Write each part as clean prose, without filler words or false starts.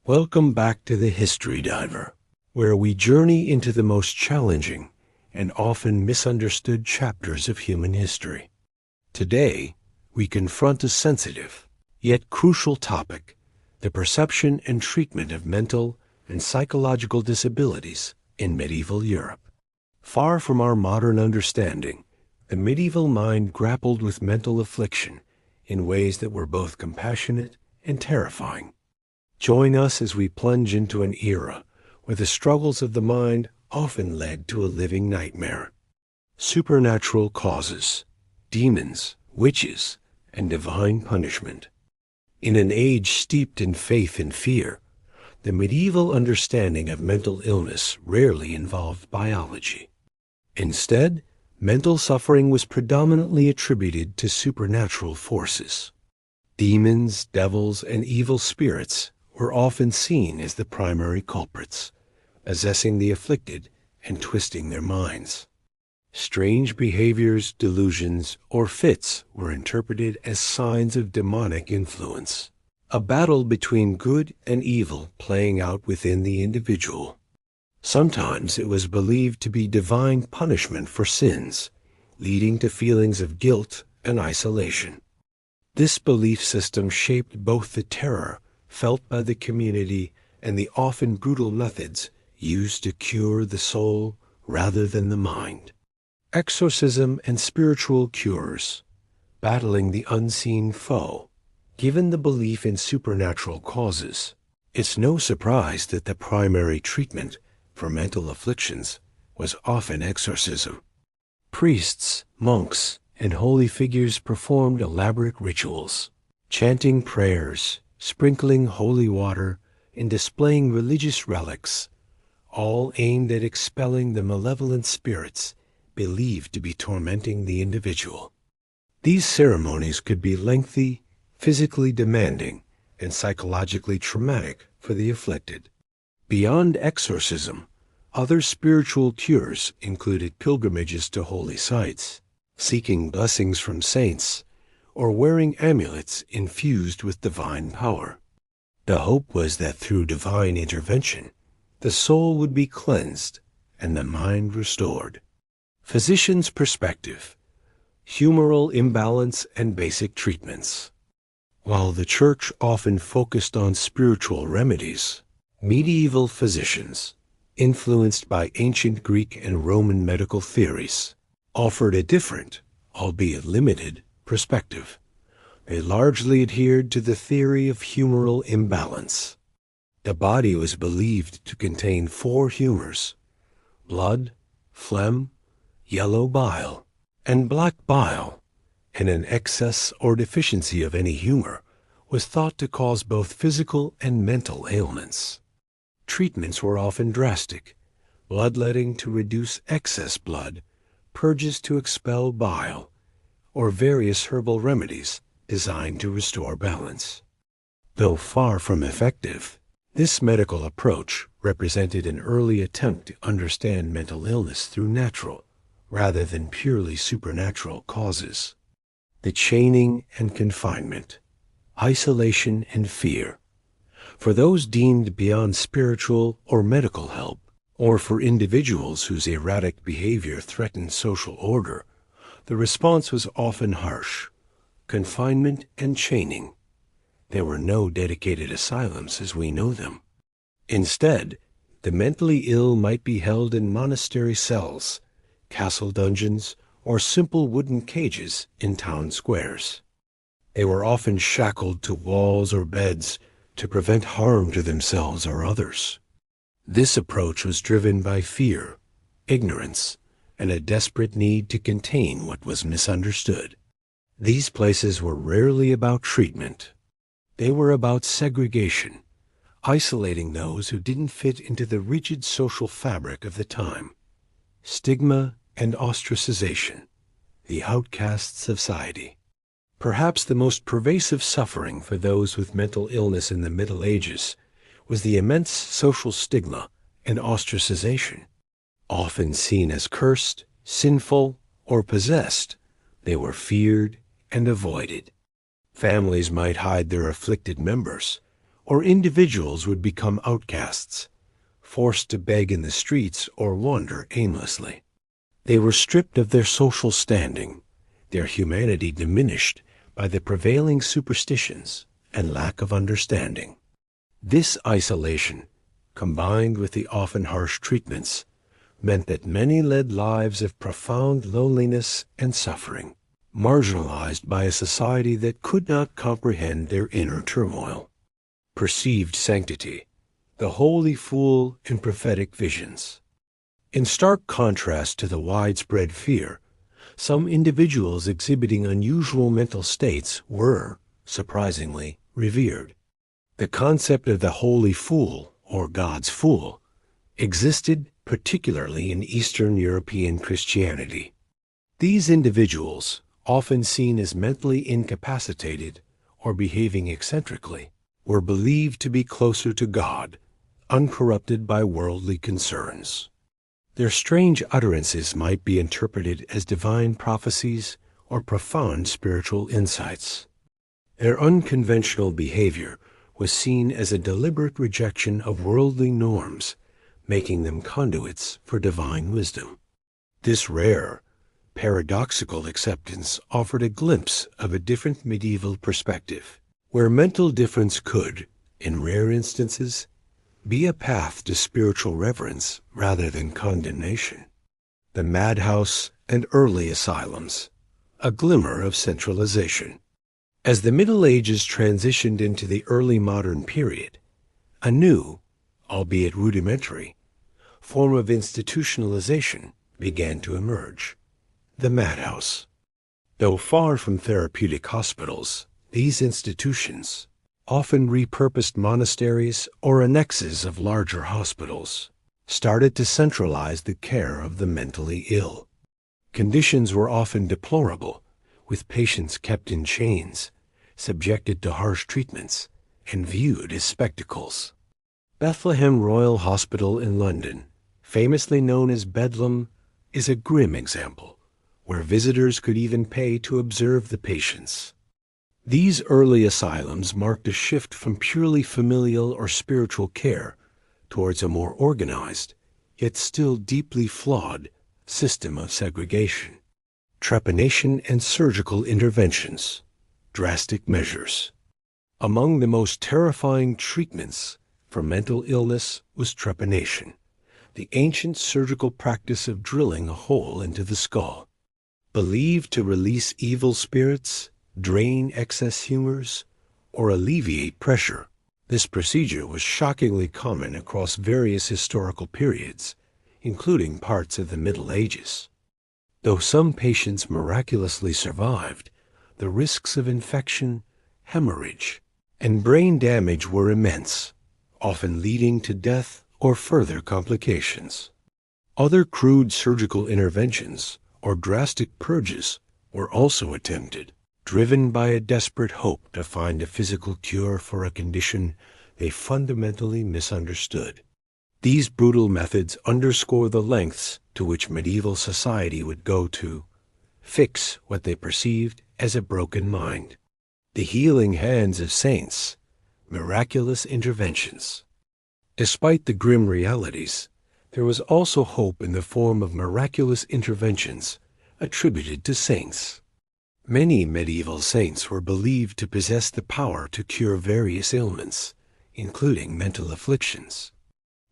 Welcome back to the History Diver, where we journey into the most challenging and often misunderstood chapters of human history. Today, we confront a sensitive, yet crucial topic, the perception and treatment of mental and psychological disabilities in medieval Europe. Far from our modern understanding, the medieval mind grappled with mental affliction in ways that were both compassionate and terrifying. Join us as we plunge into an era where the struggles of the mind often led to a living nightmare. Supernatural causes, demons, witches, and divine punishment. In an age steeped in faith and fear, the medieval understanding of mental illness rarely involved biology. Instead, mental suffering was predominantly attributed to supernatural forces. Demons, devils, and evil spirits were often seen as the primary culprits, possessing the afflicted and twisting their minds. Strange behaviors, delusions, or fits were interpreted as signs of demonic influence, a battle between good and evil playing out within the individual. Sometimes it was believed to be divine punishment for sins, leading to feelings of guilt and isolation. This belief system shaped both the terror felt by the community and the often brutal methods used to cure the soul rather than the mind. Exorcism and spiritual cures, battling the unseen foe. Given the belief in supernatural causes, it's no surprise that the primary treatment for mental afflictions was often exorcism. Priests, monks, and holy figures performed elaborate rituals, chanting prayers, sprinkling holy water, and displaying religious relics, all aimed at expelling the malevolent spirits believed to be tormenting the individual. These ceremonies could be lengthy, physically demanding, and psychologically traumatic for the afflicted. Beyond exorcism, other spiritual cures included pilgrimages to holy sites, seeking blessings from saints, or wearing amulets infused with divine power. The hope was that through divine intervention, the soul would be cleansed and the mind restored. Physician's perspective, humoral imbalance, and basic treatments. While the Church often focused on spiritual remedies, medieval physicians, influenced by ancient Greek and Roman medical theories, offered a different, albeit limited, perspective. They largely adhered to the theory of humoral imbalance. The body was believed to contain 4 humors: blood, phlegm, yellow bile, and black bile, and an excess or deficiency of any humor was thought to cause both physical and mental ailments. Treatments were often drastic: bloodletting to reduce excess blood, purges to expel bile, or various herbal remedies designed to restore balance. Though far from effective, this medical approach represented an early attempt to understand mental illness through natural, rather than purely supernatural causes. The chaining and confinement, isolation and fear. For those deemed beyond spiritual or medical help, or for individuals whose erratic behavior threatened social order, the response was often harsh: confinement and chaining. There were no dedicated asylums as we know them. Instead, the mentally ill might be held in monastery cells, castle dungeons, or simple wooden cages in town squares. They were often shackled to walls or beds to prevent harm to themselves or others. This approach was driven by fear, ignorance, and a desperate need to contain what was misunderstood. These places were rarely about treatment. They were about segregation, isolating those who didn't fit into the rigid social fabric of the time. Stigma and ostracization, the outcasts of society. Perhaps the most pervasive suffering for those with mental illness in the Middle Ages was the immense social stigma and ostracization. Often seen as cursed, sinful, or possessed, they were feared and avoided. Families might hide their afflicted members, or individuals would become outcasts, forced to beg in the streets or wander aimlessly. They were stripped of their social standing, their humanity diminished by the prevailing superstitions and lack of understanding. This isolation, combined with the often harsh treatments, meant that many led lives of profound loneliness and suffering, marginalized by a society that could not comprehend their inner turmoil. Perceived sanctity, the holy fool in prophetic visions. In stark contrast to the widespread fear, some individuals exhibiting unusual mental states were, surprisingly, revered. The concept of the holy fool, or God's fool, existed particularly in Eastern European Christianity. These individuals, often seen as mentally incapacitated or behaving eccentrically, were believed to be closer to God, uncorrupted by worldly concerns. Their strange utterances might be interpreted as divine prophecies or profound spiritual insights. Their unconventional behavior was seen as a deliberate rejection of worldly norms, making them conduits for divine wisdom. This rare, paradoxical acceptance offered a glimpse of a different medieval perspective, where mental difference could, in rare instances, be a path to spiritual reverence rather than condemnation. The madhouse and early asylums, a glimmer of centralization. As the Middle Ages transitioned into the early modern period, a new, albeit rudimentary, form of institutionalization began to emerge: the madhouse. Though far from therapeutic hospitals, these institutions, often repurposed monasteries or annexes of larger hospitals, started to centralize the care of the mentally ill. Conditions were often deplorable, with patients kept in chains, subjected to harsh treatments, and viewed as spectacles. Bethlehem Royal Hospital in London, famously known as Bedlam, is a grim example, where visitors could even pay to observe the patients. These early asylums marked a shift from purely familial or spiritual care towards a more organized, yet still deeply flawed, system of segregation. Trepanation and surgical interventions, drastic measures. Among the most terrifying treatments for mental illness was trepanation, the ancient surgical practice of drilling a hole into the skull. Believed to release evil spirits, drain excess humors, or alleviate pressure, this procedure was shockingly common across various historical periods, including parts of the Middle Ages. Though some patients miraculously survived, the risks of infection, hemorrhage, and brain damage were immense, often leading to death or further complications. Other crude surgical interventions or drastic purges were also attempted, driven by a desperate hope to find a physical cure for a condition they fundamentally misunderstood. These brutal methods underscore the lengths to which medieval society would go to fix what they perceived as a broken mind. The healing hands of saints, miraculous interventions. Despite the grim realities, there was also hope in the form of miraculous interventions attributed to saints. Many medieval saints were believed to possess the power to cure various ailments, including mental afflictions.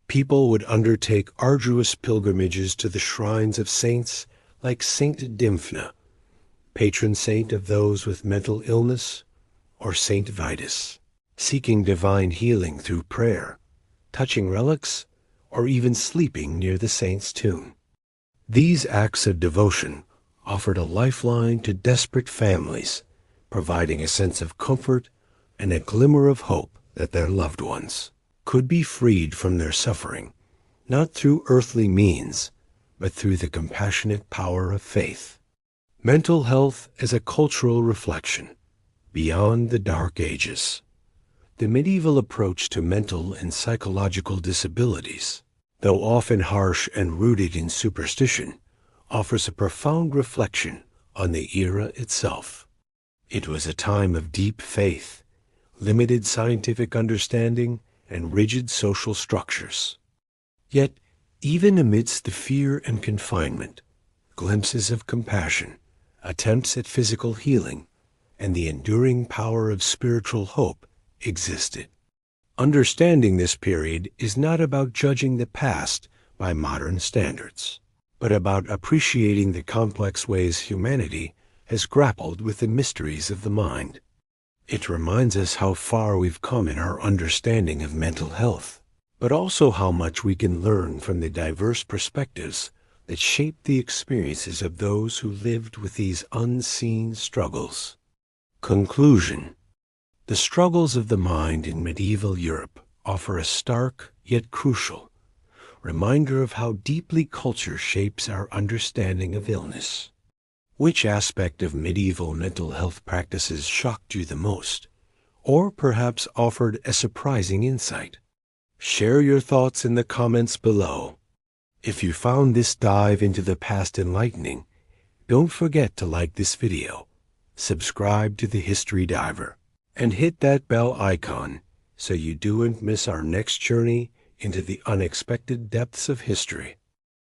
People would undertake arduous pilgrimages to the shrines of saints like Saint Dymphna, patron saint of those with mental illness, or Saint Vitus, seeking divine healing through prayer, touching relics, or even sleeping near the saint's tomb. These acts of devotion offered a lifeline to desperate families, providing a sense of comfort and a glimmer of hope that their loved ones could be freed from their suffering, not through earthly means, but through the compassionate power of faith. Mental health as a cultural reflection, beyond the Dark Ages. The medieval approach to mental and psychological disabilities, though often harsh and rooted in superstition, offers a profound reflection on the era itself. It was a time of deep faith, limited scientific understanding, and rigid social structures. Yet, even amidst the fear and confinement, glimpses of compassion, attempts at physical healing, and the enduring power of spiritual hope existed. Understanding this period is not about judging the past by modern standards, but about appreciating the complex ways humanity has grappled with the mysteries of the mind. It reminds us how far we've come in our understanding of mental health, but also how much we can learn from the diverse perspectives that shape the experiences of those who lived with these unseen struggles. Conclusion. The struggles of the mind in medieval Europe offer a stark yet crucial reminder of how deeply culture shapes our understanding of illness. Which aspect of medieval mental health practices shocked you the most, or perhaps offered a surprising insight? Share your thoughts in the comments below. If you found this dive into the past enlightening, don't forget to like this video, subscribe to the History Diver, and hit that bell icon so you don't miss our next journey into the unexpected depths of history.